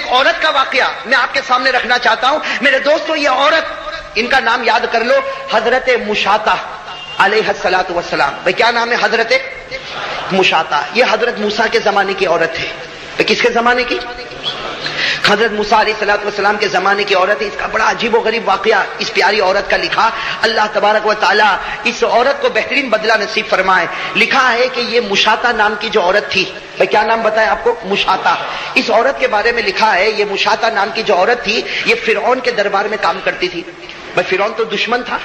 ایک عورت کا واقعہ میں آپ کے سامنے رکھنا چاہتا ہوں میرے دوستو. یہ عورت، ان کا نام یاد کر لو، حضرت مشاطہ علیہ الصلوۃ والسلام. بھائی کیا نام ہے؟ حضرت مشاطہ. یہ حضرت موسیٰ کے زمانے کی عورت ہے. کس کے زمانے کی؟ حضرت موسیٰ علیہ الصلوۃ والسلام کے زمانے کی عورت ہے. اس کا بڑا عجیب و غریب واقعہ اس پیاری عورت کا لکھا. اللہ تبارک و تعالی اس عورت کو بہترین بدلہ نصیب فرمائے. لکھا ہے کہ یہ مشاطہ نام کی جو عورت تھی، بھائی کیا نام بتایا آپ کو؟ مشاطہ. اس عورت کے بارے میں لکھا ہے یہ مشاطہ نام کی جو عورت تھی یہ فرعون کے دربار میں کام کرتی تھی. بھائی فرعون تو دشمن تھا،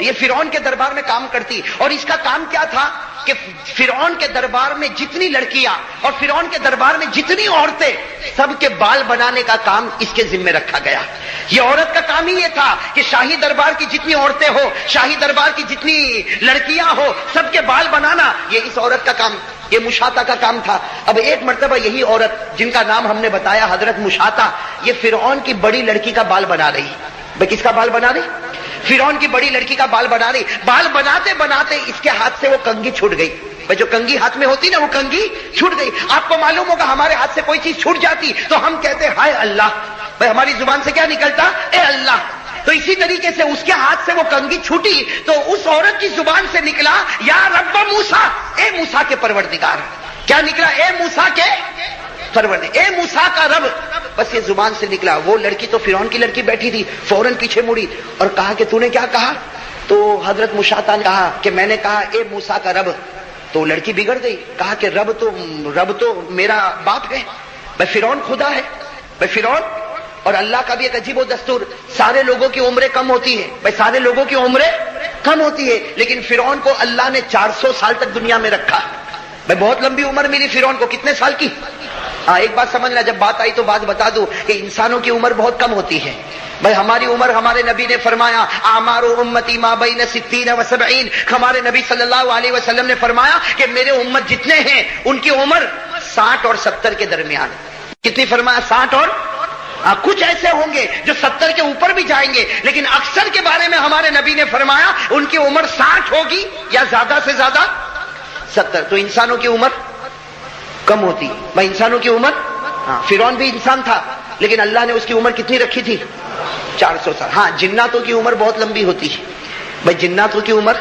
یہ فرعون کے دربار میں کام کرتی. اور اس کا کام کیا تھا کہ فرعون کے دربار میں جتنی لڑکیاں اور فرعون کے دربار میں جتنی عورتیں، سب کے بال بنانے کا کام اس کے ذمہ رکھا گیا. یہ عورت کا کام ہی یہ تھا کہ شاہی دربار کی جتنی عورتیں ہو، شاہی دربار کی جتنی لڑکیاں ہو، سب کے بال بنانا یہ اس عورت کا کام، یہ مشاطہ کا کام تھا. اب ایک مرتبہ یہی عورت جن کا نام ہم نے بتایا حضرت مشاطہ، یہ فرعون کی بڑی لڑکی کا بال بنا رہی. بھائی کس کا بال بنا رہی؟ فرعون کی بڑی لڑکی کا بال بنا رہی. بال بناتے بناتے اس کے ہاتھ سے وہ کنگھی چھوٹ گئی. بھائی جو کنگھی ہاتھ میں ہوتی نا، وہ کنگھی چھوٹ گئی. آپ کو معلوم ہوگا ہمارے ہاتھ سے کوئی چیز چھوٹ جاتی تو ہم کہتے ہائے اللہ. بھائی ہماری زبان سے کیا نکلتا؟ اے اللہ. تو اسی طریقے سے اس کے ہاتھ سے وہ کنگھی چھوٹی تو اس عورت کی زبان سے نکلا یا رب موسیٰ، اے موسیٰ کے پروردگار. کیا نکلا؟ اے موسیٰ کے پروردگار، اے موسیٰ کا رب. بس یہ زبان سے نکلا. وہ لڑکی تو فرعون کی لڑکی بیٹھی تھی، فوراً پیچھے مڑی اور کہا کہ تو نے کیا کہا؟ تو حضرت مشاطہ نے کہا کہ میں نے کہا اے موسیٰ کا رب. تو لڑکی بگڑ گئی، کہا کہ رب تو میرا باپ ہے. بھائی فرعون خدا ہے. بھائی فرعون اور اللہ کا بھی ایک عجیب و دستور، سارے لوگوں کی عمریں کم ہوتی ہیں. بھائی سارے لوگوں کی عمریں کم ہوتی ہے، لیکن فرعون کو اللہ نے 400 سال تک دنیا میں رکھا. بھائی بہت لمبی عمر ملی فرعون کو. کتنے سال کی؟ ایک بات سمجھنا، جب بات آئی تو بات بتا دوں کہ انسانوں کی عمر بہت کم ہوتی ہے. بھائی ہماری عمر، ہمارے نبی نے فرمایا اعمار امتی ما بین 60 و 70. ہمارے نبی صلی اللہ علیہ وسلم نے فرمایا کہ میرے امت جتنے ہیں ان کی عمر 60 اور 70 کے درمیان. کتنی فرمایا؟ 60 اور کچھ ایسے ہوں گے جو 70 کے اوپر بھی جائیں گے، لیکن اکثر کے بارے میں ہمارے نبی نے فرمایا ان کی عمر 60 ہوگی یا زیادہ سے زیادہ 70. تو انسانوں کی عمر کم ہوتی. بھائی انسانوں کی عمر، فرعون بھی انسان تھا لیکن اللہ نے اس کی عمر کتنی رکھی تھی؟ 400 سال. ہاں جناتوں کی عمر بہت لمبی ہوتی ہے. بھائی جناتوں کی عمر،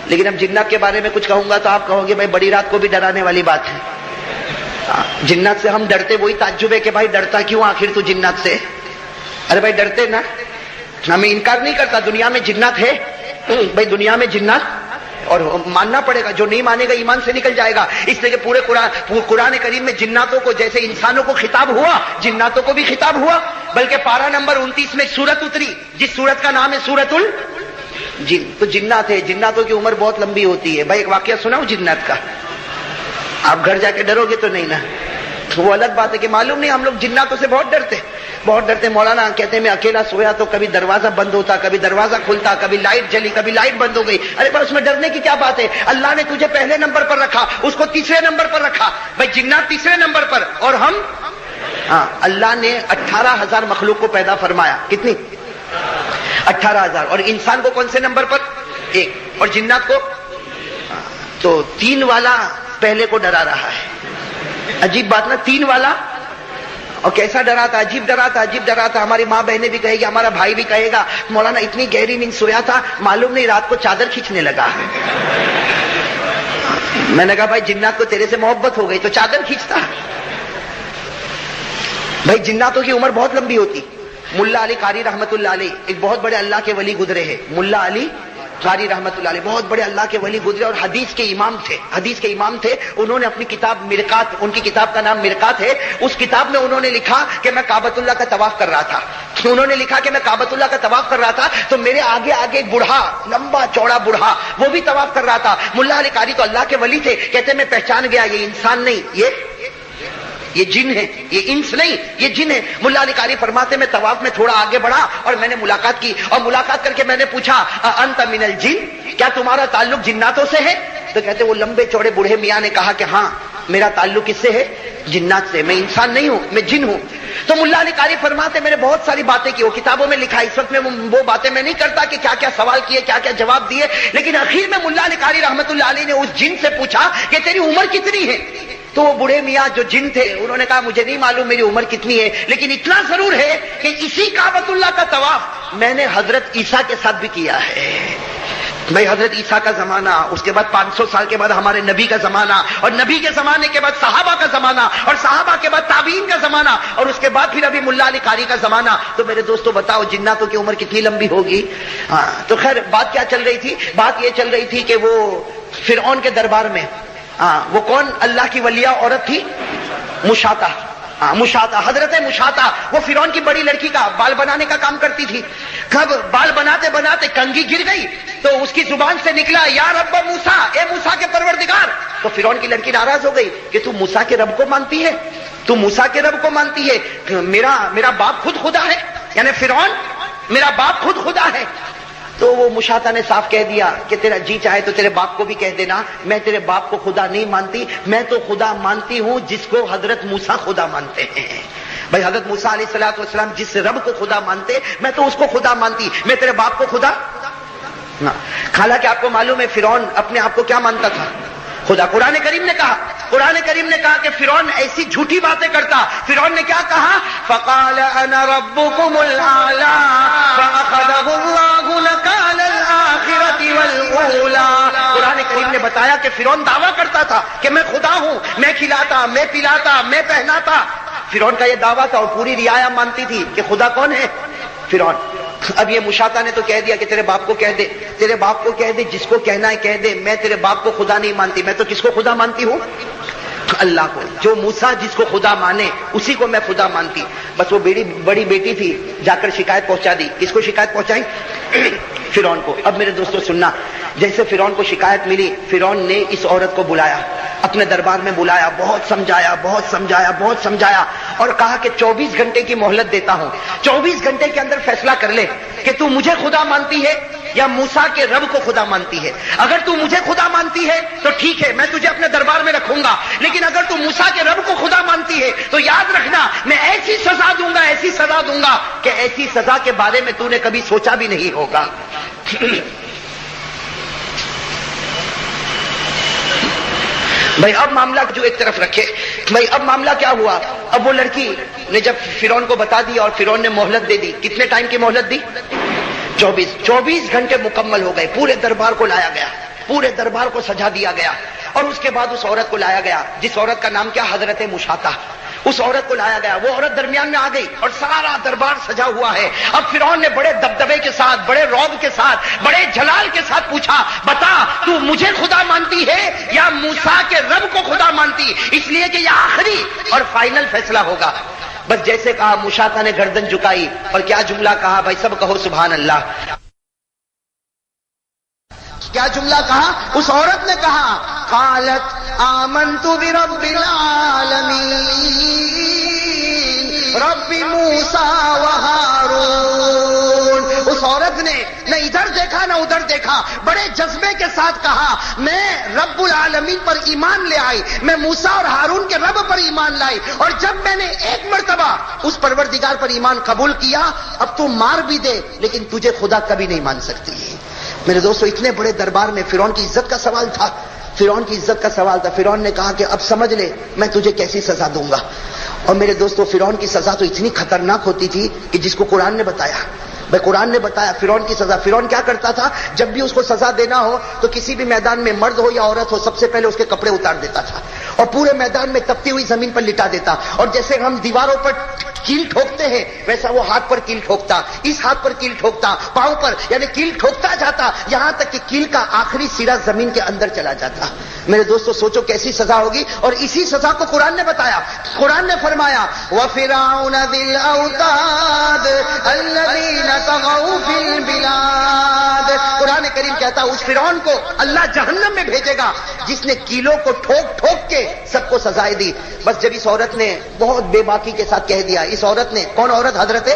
لیکن اب جنات کے بارے میں کچھ کہوں گا تو آپ کہو گے بھائی بڑی رات کو بھی ڈرانے والی بات ہے. جنات سے ہم ڈرتے، وہی تعجب ہے کہ بھائی ڈرتا کیوں آخر تو جنات سے؟ ارے بھائی ڈرتے نا، ہمیں انکار نہیں کرتا دنیا میں جنات ہے. بھائی دنیا میں جنات، اور ماننا پڑے گا، جو نہیں مانے گا ایمان سے نکل جائے گا. اس لیے کہ پورے قرآن کریم میں جناتوں کو جیسے انسانوں کو خطاب ہوا، جناتوں کو بھی خطاب ہوا. بلکہ پارہ نمبر 29 میں سورت اتری جس سورت کا نام ہے سورت الجن. تو جنات ہے، جناتوں کی عمر بہت لمبی ہوتی ہے. بھائی ایک واقعہ سناؤ جنات کا. آپ گھر جا کے ڈرو گے تو نہیں نا، وہ الگ بات ہے کہ معلوم نہیں. ہم لوگ جناتوں سے بہت ڈرتے، بہت ڈرتے. مولانا کہتے ہیں میں اکیلا سویا تو کبھی دروازہ بند ہوتا، کبھی دروازہ کھلتا، کبھی لائٹ جلی، کبھی لائٹ بند ہو گئی. ارے پر اس میں ڈرنے کی کیا بات ہے؟ اللہ نے تجھے پہلے نمبر پر رکھا، اس کو تیسرے نمبر پر رکھا. بھائی جنات تیسرے نمبر پر اور ہم، اللہ نے 18,000 مخلوق کو پیدا فرمایا. کتنی؟ 18,000. اور انسان کو کون سے نمبر پر؟ 1. اور جنات کو تو 3 والا پہلے کو ڈرا رہا ہے. عجیب بات نا، 3 والا. اور کیسا ڈرا تھا؟ عجیب ڈرا تھا، عجیب ڈرا تھا. ہماری ماں بہنیں بھی کہے گی، ہمارا بھائی بھی کہے گا مولانا اتنی گہری نیند سویا تھا معلوم نہیں رات کو چادر کھینچنے لگا. میں نے کہا بھائی جنات کو تیرے سے محبت ہو گئی تو چادر کھینچتا. بھائی جناتوں کی عمر بہت لمبی ہوتی. ملا علی قاری رحمت اللہ علیہ ایک بہت بڑے اللہ کے ولی گزرے ہیں. ملا علی قاری رحمت اللہ علیہ بہت بڑے اللہ کے ولی گزرے اور حدیث کے امام تھے. حدیث کے امام تھے. انہوں نے اپنی کتاب مرقات، ان کی کتاب کا نام مرقات ہے، اس کتاب میں انہوں نے لکھا کہ میں کعبۃ اللہ کا طواف کر رہا تھا. انہوں نے لکھا کہ میں کعبۃ اللہ کا طواف کر رہا تھا تو میرے آگے آگے ایک بوڑھا، لمبا چوڑا بوڑھا، وہ بھی طواف کر رہا تھا. ملا علی قاری تو اللہ کے ولی تھے. کہتے میں پہچان گیا یہ انسان نہیں، یہ جن ہے، یہ انس نہیں، یہ جن ہے. ملا علی قاری فرماتے میں طواف میں تھوڑا آگے بڑھا اور میں نے ملاقات کی، اور ملاقات کر کے میں نے پوچھا انت من الجن، کیا تمہارا تعلق جناتوں سے ہے؟ تو کہتے وہ لمبے چوڑے بوڑھے میاں نے کہا کہ ہاں میرا تعلق کس سے ہے؟ جنات سے. میں انسان نہیں ہوں، میں جن ہوں. تو ملا علی قاری فرماتے میں نے بہت ساری باتیں کی، وہ کتابوں میں لکھا. اس وقت میں وہ باتیں میں نہیں کرتا کہ کیا کیا سوال کیے، کیا کیا جواب دیے، لیکن اخیر میں ملا علی قاری رحمت اللہ علیہ نے اس جن سے پوچھا کہ تیری عمر کتنی ہے؟ تو وہ بوڑھے میاں جو جن تھے انہوں نے کہا مجھے نہیں معلوم میری عمر کتنی ہے، لیکن اتنا ضرور ہے کہ اسی کعبۃ اللہ کا طواف میں نے حضرت عیسیٰ کے ساتھ بھی کیا ہے۔ بھائی حضرت عیسیٰ کا زمانہ، اس کے بعد 500 سال کے بعد ہمارے نبی کا زمانہ، اور نبی کے زمانے کے بعد صحابہ کا زمانہ، اور صحابہ کے بعد تابعین کا زمانہ، اور اس کے بعد پھر ابھی ملا علی قاری کا زمانہ۔ تو میرے دوستو بتاؤ جناتوں کی عمر کتنی لمبی ہوگی؟ ہاں تو خیر بات کیا چل رہی تھی؟ بات یہ چل رہی تھی کہ وہ فرعون کے دربار میں وہ کون اللہ کی ولیہ عورت تھی؟ مشاطہ۔ مشاطہ، حضرت مشاطہ، وہ فرعون کی بڑی لڑکی کا بال بنانے کا کام کرتی تھی۔ کب بال بناتے بناتے کنگھی گر گئی تو اس کی زبان سے نکلا یا رب موسیٰ، اے موسیٰ کے پروردگار۔ تو فرعون کی لڑکی ناراض ہو گئی کہ تو موسیٰ کے رب کو مانتی ہے، تو موسیٰ کے رب کو مانتی ہے، میرا باپ خود خدا ہے، یعنی فرعون میرا باپ خود خدا ہے۔ تو وہ مشاطہ نے صاف کہہ دیا کہ تیرا جی چاہے تو تیرے باپ کو بھی کہہ دینا، میں تیرے باپ کو خدا نہیں مانتی، میں تو خدا مانتی ہوں جس کو حضرت موسیٰ خدا مانتے ہیں۔ بھائی حضرت موسیٰ علیہ السلام جس رب کو خدا مانتے میں تو اس کو خدا مانتی، میں تیرے باپ کو خدا نہ۔ حالانکہ آپ کو معلوم ہے فرعون اپنے آپ کو کیا مانتا تھا؟ خدا۔ قرآن کریم نے کہا کہ فرعون ایسی جھوٹی باتیں کرتا۔ فرعون نے کیا کہا؟ فقال انا ربکم الاعلی فاخذہ اللہ نکال الآخرۃ والأولی۔ قرآن کریم نے بتایا کہ فرعون دعویٰ کرتا تھا کہ میں خدا ہوں، میں کھلاتا، میں پلاتا، میں پہناتا۔ فرعون کا یہ دعویٰ تھا اور پوری رعایا مانتی تھی کہ خدا کون ہے؟ فرعون۔ اب یہ مشاطہ نے تو کہہ دیا کہ تیرے باپ کو کہہ دے، تیرے باپ کو کہہ دے، جس کو کہنا ہے کہہ دے، میں تیرے باپ کو خدا نہیں مانتی، میں تو کس کو خدا مانتی ہوں؟ اللہ کو۔ جو موسیٰ جس کو خدا مانے اسی کو میں خدا مانتی۔ بس وہ بڑی بیٹی تھی، جا کر شکایت پہنچا دی۔ کس کو شکایت پہنچائی؟ فرعون کو۔ اب میرے دوستو سننا، جیسے فرعون کو شکایت ملی، فرعون نے اس عورت کو بلایا، اپنے دربار میں بلایا، بہت سمجھایا اور کہا کہ 24 گھنٹے کی مہلت دیتا ہوں، 24 گھنٹے کے اندر فیصلہ کر لے کہ تو مجھے خدا مانتی ہے یا موسیٰ کے رب کو خدا مانتی ہے۔ اگر تو مجھے خدا مانتی ہے تو ٹھیک ہے، میں تجھے اپنے دربار میں رکھوں گا، لیکن اگر تو موسیٰ کے رب کو خدا مانتی ہے تو یاد رکھنا میں ایسی سزا دوں گا کہ ایسی سزا کے بارے میں تو نے کبھی سوچا بھی نہیں ہوگا۔ بھائی اب معاملہ جو ایک طرف رکھے، بھائی اب معاملہ کیا ہوا؟ اب وہ لڑکی نے جب فرعون کو بتا دیا اور فرعون نے مہلت دے دی، کتنے ٹائم کی مہلت دی؟ 24 گھنٹے مکمل ہو گئے۔ پورے دربار کو لایا گیا، پورے دربار کو سجا دیا گیا، اور اس کے بعد اس عورت کو لایا گیا جس عورت کا نام کیا؟ حضرت مشاطہ۔ اس عورت کو لایا گیا، وہ عورت درمیان میں آ گئی اور سارا دربار سجا ہوا ہے۔ اب فرعون نے بڑے دبدبے کے ساتھ، بڑے رعب کے ساتھ، بڑے جلال کے ساتھ پوچھا بتا تو مجھے خدا مانتی ہے یا موسیٰ کے رب کو خدا مانتی؟ اس لیے کہ یہ آخری اور فائنل فیصلہ ہوگا۔ بس جیسے کہا مشاطہ نے گردن جھکائی اور کیا جملہ کہا؟ بھائی سب کہو سبحان اللہ۔ کیا جملہ کہا؟ اس عورت نے کہا قالت آمنت برب العالمین رب موسیٰ و ہارون۔ اس عورت نے نہ ادھر دیکھا نہ ادھر دیکھا، بڑے جذبے کے ساتھ کہا میں رب العالمین پر ایمان لے آئی، میں موسیٰ اور ہارون کے رب پر ایمان لائی، اور جب میں نے ایک مرتبہ اس پروردگار پر ایمان قبول کیا، اب تو مار بھی دے لیکن تجھے خدا کبھی نہیں مان سکتی۔ میرے دوستو اتنے بڑے دربار میں فرعون کی عزت کا سوال تھا، فرعون نے کہا کہ اب سمجھ لے میں تجھے کیسی سزا دوں گا۔ اور میرے دوستو فرعون کی سزا تو اتنی خطرناک ہوتی تھی کہ جس کو قرآن نے بتایا، قرآن نے بتایا فرعون کی سزا۔ فرعون کیا کرتا تھا؟ جب بھی اس کو سزا دینا ہو تو کسی بھی میدان میں مرد ہو یا عورت ہو سب سے پہلے اس کے کپڑے اتار دیتا تھا اور پورے میدان میں تپتی ہوئی زمین پر لٹا دیتا، اور جیسے ہم دیواروں پر کیل ٹھوکتے ہیں ویسا وہ ہاتھ پر کیل ٹھوکتا، اس ہاتھ پر کیل ٹھوکتا، پاؤں پر، یعنی کیل ٹھوکتا جاتا یہاں تک کہ کیل کا آخری سرا زمین کے اندر چلا جاتا۔ میرے دوستو سوچو کیسی سزا ہوگی، اور اسی سزا کو قرآن نے بتایا۔ قرآن نے فرمایا وَفِرْعَوْنَ ذِي الْأَوْتَادِ الَّذِينَ طَغَوْا فِي الْبِلَادِ۔ قرآن کریم کہتا اس فرعون کو اللہ جہنم میں بھیجے گا جس نے کیلوں کو ٹھوک ٹھوک کے سب کو سزائیں دی۔ بس جب اس عورت نے بہت بے باکی کے ساتھ کہہ دیا، اس عورت نے، کون عورت؟ حضرت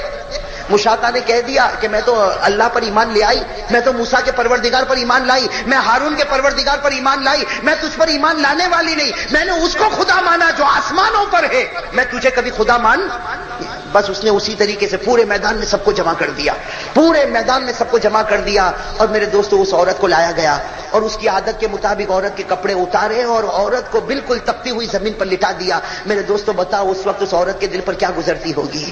مشاطہ نے کہہ دیا کہ میں تو اللہ پر ایمان لے آئی، میں تو موسیٰ کے پروردگار پر ایمان لائی، میں ہارون کے پروردگار پر ایمان لائی، میں تجھ پر ایمان لانے والی نہیں، میں نے اس کو خدا مانا جو آسمانوں پر ہے، میں تجھے کبھی خدا مان۔ بس اس نے اسی طریقے سے پورے میدان میں سب کو جمع کر دیا، پورے میدان میں سب کو جمع کر دیا، اور میرے دوستو اس عورت کو لایا گیا اور اس کی عادت کے مطابق عورت کے کپڑے اتارے اور عورت کو بالکل تپتی ہوئی زمین پر لٹا دیا. میرے دوستوں بتاؤ اس وقت اس عورت کے دل پر کیا گزرتی ہوگی؟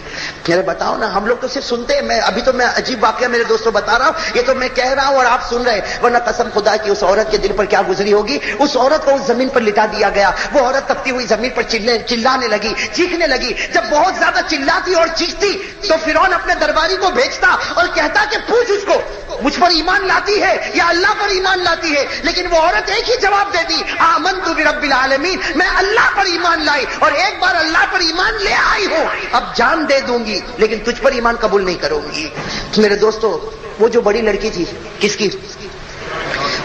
میرے بتاؤ نا, ہم لوگ تو صرف سنتے ہیں. میں ابھی تو میں عجیب واقعہ میرے دوستوں بتا رہا ہوں, یہ تو میں کہہ رہا ہوں اور آپ سن رہے, ورنہ قسم خدا کی اس عورت کے دل پر کیا گزری ہوگی. اس عورت کو اس زمین پر لٹا دیا گیا. وہ عورت تپتی ہوئی زمین پر چلانے لگی, چیخنے لگی. جب بہت زیادہ چلاتی اور چیختی تو فرعون اپنے درباری کو بھیجتا اور کہتا کہ پوچھ اس کو مجھ پر ایمان لاتی ہے یا اللہ پر ایمان لاتی ہے. لیکن وہ عورت ایک ہی جواب دے دی, آمنت برب العالمین, میں اللہ پر ایمان لائی اور ایک بار اللہ پر ایمان لے آئی ہوں, اب جان دے دوں گی لیکن تجھ پر ایمان قبول نہیں کروں گی. میرے دوستو وہ جو بڑی لڑکی تھی, کس کی؟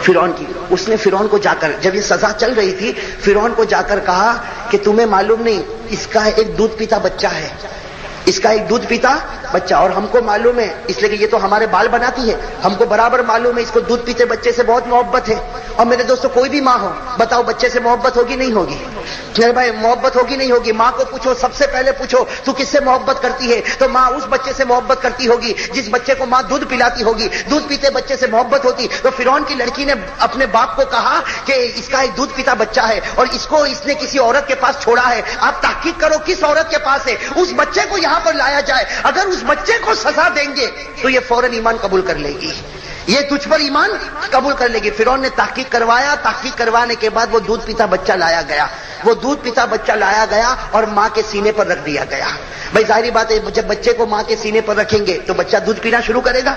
فرعون کی. اس نے فرعون کو جا کر, جب یہ سزا چل رہی تھی, فرعون کو جا کر کہا کہ تمہیں معلوم نہیں اس کا ایک دودھ پیتا بچہ ہے, اس کا ایک دودھ پیتا بچہ, اور ہم کو معلوم ہے اس لیے کہ یہ تو ہمارے بال بناتی ہے, ہم کو برابر معلوم ہے اس کو دودھ پیتے بچے سے بہت محبت ہے. اور میرے دوستو کوئی بھی ماں ہو, بتاؤ بچے سے محبت ہوگی نہیں ہوگی؟ میرے بھائی محبت ہوگی نہیں ہوگی؟ ماں کو پوچھو, سب سے پہلے پوچھو تو کس سے محبت کرتی ہے, تو ماں اس بچے سے محبت کرتی ہوگی جس بچے کو ماں دودھ پلاتی ہوگی. دودھ پیتے بچے سے محبت ہوتی. تو فرعون کی لڑکی نے اپنے باپ کو کہا کہ اس کا ایک دودھ پیتا بچہ ہے اور اس کو اس نے کسی عورت کے پاس چھوڑا ہے, آپ تحقیق کرو کس عورت کے پاس ہے, اس بچے کو یہاں پر لایا جائے. اگر اس بچے کو سزا دیں گے تو یہ فوراً ایمان قبول کر لے گی, یہ تجھ پر ایمان قبول کر لے گی. فرعون نے تحقیق کروایا, تحقیق کروانے کے بعد وہ دودھ پیتا بچہ لایا گیا. وہ دودھ پیتا بچہ لایا گیا اور ماں کے سینے پر رکھ دیا گیا. بھائی ظاہری بات ہے جب بچے کو ماں کے سینے پر رکھیں گے تو بچہ دودھ پینا شروع کرے گا,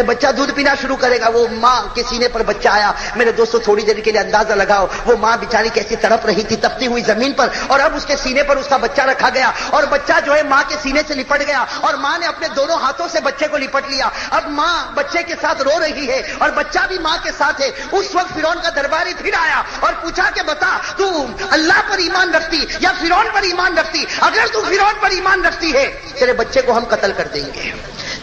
بچہ دودھ پینا شروع کرے گا. وہ ماں کے سینے پر بچہ آیا. میرے دوستو تھوڑی دیر کے لیے اندازہ لگاؤ وہ ماں بیچاری کیسی تڑپ رہی تھی تپتی ہوئی زمین پر, اور اب اس کے سینے پر اس کا بچہ رکھا گیا اور بچہ جو ہے ماں کے سینے سے لپٹ گیا اور ماں نے اپنے دونوں ہاتھوں سے بچے کو لپٹ لیا. اب ماں بچے کے ساتھ رو رہی ہے اور بچہ بھی ماں کے ساتھ ہے. اس وقت فرعون کا درباری پھر آیا اور پوچھا کہ بتا تو اللہ پر ایمان رکھتی یا فرعون پر ایمان رکھتی؟ اگر تو فرعون پر ایمان رکھتی ہے تیرے بچے کو ہم قتل کر دیں گے,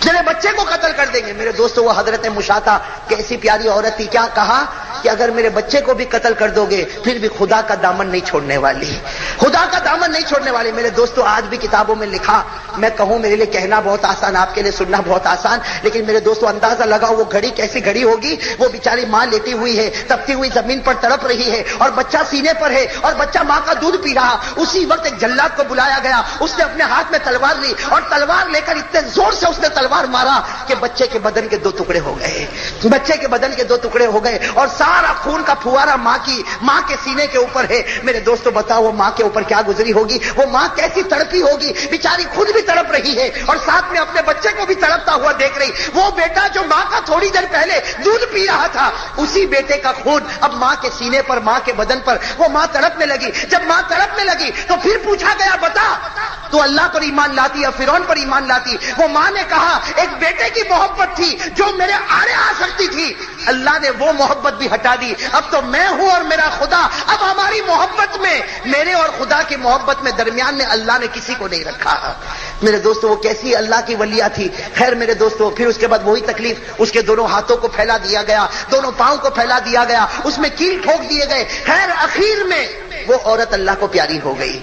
تیرے بچے کو قتل کر دیں گے. میرے دوستو وہ حضرت مشاطہ کیسی پیاری عورت تھی, کیا کہا کہ اگر میرے بچے کو بھی قتل کر دو گے پھر بھی خدا کا دامن نہیں چھوڑنے والی, خدا کا دامن نہیں چھوڑنے والی. میرے دوستو آج بھی کتابوں میں لکھا, میں کہوں میرے لیے کہنا بہت آسان, آپ کے لیے سننا بہت آسان, لیکن میرے دوستو اندازہ لگاؤ وہ گھڑی کیسی گھڑی ہوگی. وہ بیچاری ماں لیٹی ہوئی ہے, تپتی ہوئی زمین پر تڑپ رہی ہے اور بچہ سینے پر ہے اور بچہ ماں کا دودھ پی رہا. اسی وقت ایک جلاد کو بلایا گیا, اس نے اپنے ہاتھ میں تلوار لی اور تلوار لے کر اتنے زور سے اس نے تلوار مارا کہ بچے کے بدن کے 2 ٹکڑے ہو گئے, بچے کے بدن کے 2 ٹکڑے ہو گئے اور سارا خون کا پھوارا ماں کے سینے کے اوپر ہے. میرے دوستو بتاؤ وہ ماں کے اوپر کیا گزری ہوگی, وہ ماں کیسی تڑپی ہوگی. بیچاری خود بھی تڑپ رہی ہے اور ساتھ میں اپنے بچے کو بھی تڑپتا ہوا دیکھ رہی. وہ بیٹا جو ماں کا تھوڑی دیر پہلے دودھ پی رہا تھا, اسی بیٹے کا خون اب ماں کے سینے پر, ماں کے بدن پر. وہ ماں تڑپنے لگی. جب ماں تڑپنے لگی تو پھر پوچھا گیا بتا تو اللہ پر ایمان لاتی یا فرعون پر ایمان لاتی؟ وہ ماں نے کہا ایک بیٹے کی محبت تھی جو میرے آڑے آ سکتی تھی, اللہ نے وہ محبت بھی ہٹا دی. اب تو میں ہوں اور میرا خدا, اب ہماری محبت میں, میرے اور خدا کی محبت میں درمیان میں اللہ نے کسی کو نہیں رکھا. میرے دوستو وہ کیسی اللہ کی ولیہ تھی. خیر میرے دوستو پھر اس کے بعد وہی تکلیف, اس کے دونوں ہاتھوں کو پھیلا دیا گیا, دونوں پاؤں کو پھیلا دیا گیا, اس میں کیل ٹھوک دیے گئے. خیر اخیر میں وہ عورت اللہ کو پیاری ہو گئی.